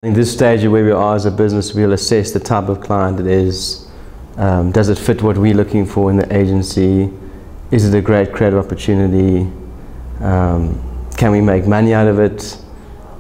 In this stage where we are as a business, we'll assess the type of client it is. Does it fit what we're looking for in the agency? Is it a great creative opportunity? Can we make money out of it?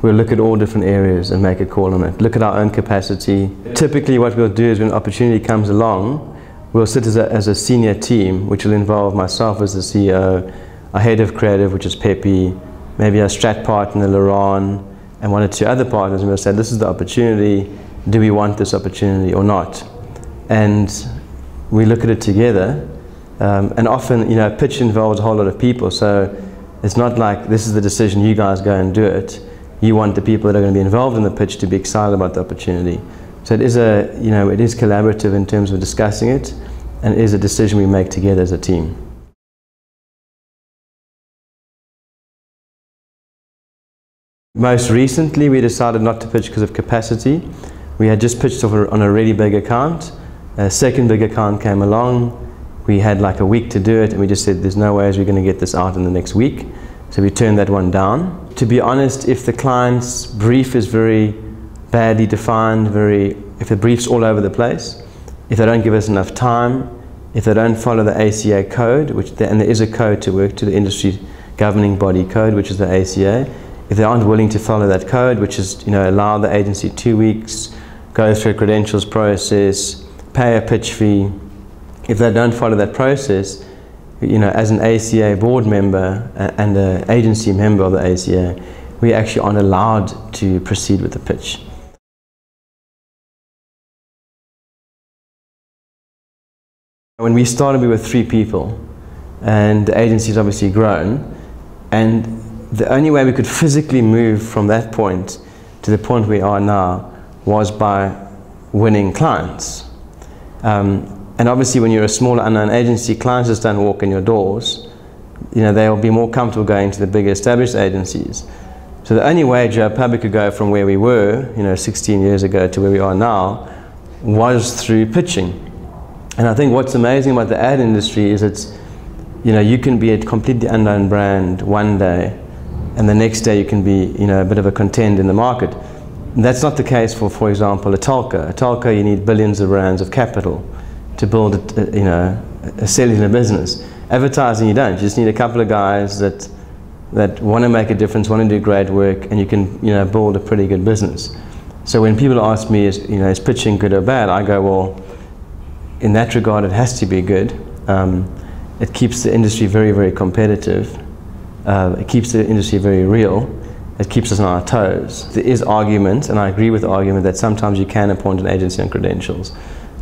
We'll look at all different areas and make a call on it. Look at our own capacity. Typically what we'll do is when an opportunity comes along, we'll sit as a senior team, which will involve myself as the CEO, our head of creative, which is Pepe, maybe our strat partner, Laurent, and one or two other partners, and we'll say, this is the opportunity, do we want this opportunity or not? And we look at it together, and often, you know, a pitch involves a whole lot of people, so it's not like this is the decision, you guys go and do it. You want the people that are going to be involved in the pitch to be excited about the opportunity. So it is it is collaborative in terms of discussing it, and it is a decision we make together as a team. Most recently, we decided not to pitch because of capacity. We had just pitched on a really big account. A second big account came along. We had like a week to do it, and we just said, there's no ways we're going to get this out in the next week. So we turned that one down. To be honest, if the client's brief is very badly defined, if the brief's all over the place, if they don't give us enough time, if they don't follow the ACA code, and there is a code to work to, the industry governing body code, which is the ACA, if they aren't willing to follow that code, which is, allow the agency 2 weeks, go through a credentials process, pay a pitch fee, if they don't follow that process, as an ACA board member and an agency member of the ACA, we actually aren't allowed to proceed with the pitch. When we started, we were 3 people, and the agency's obviously grown, and the only way we could physically move from that point to the point we are now was by winning clients. And obviously when you're a smaller unknown agency, clients just don't walk in your doors. They'll be more comfortable going to the bigger established agencies. So the only way Joe Public could go from where we were, 16 years ago to where we are now, was through pitching. And I think what's amazing about the ad industry is you can be a completely unknown brand one day, and the next day you can be, a bit of a contender in the market. And that's not the case for example, a telco. A telco, you need billions of rands of capital to build a cellular business. Advertising, you don't. You just need a couple of guys that want to make a difference, want to do great work, and you can, build a pretty good business. So when people ask me, is pitching good or bad? I go, well, in that regard, it has to be good. It keeps the industry very, very competitive. It keeps the industry very real. It keeps us on our toes. There is argument, and I agree with the argument, that sometimes you can appoint an agency on credentials.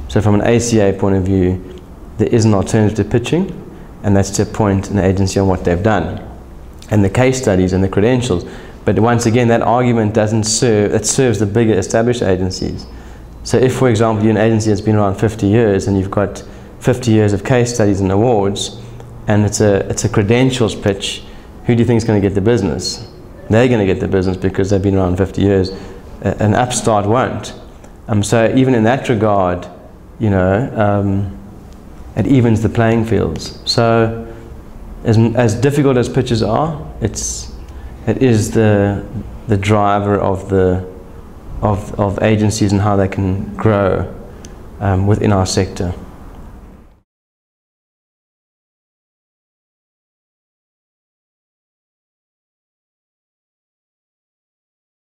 So from an ACA point of view, there is an alternative to pitching, and that's to appoint an agency on what they've done, and the case studies and the credentials. But once again, that argument doesn't serve, it serves the bigger established agencies. So if, for example, you're an agency that's been around 50 years, and you've got 50 years of case studies and awards, and it's a credentials pitch, who do you think is going to get the business? They're going to get the business because they've been around 50 years. An upstart won't. So even in that regard, it evens the playing fields. So as difficult as pitches are, it is the driver of agencies and how they can grow within our sector.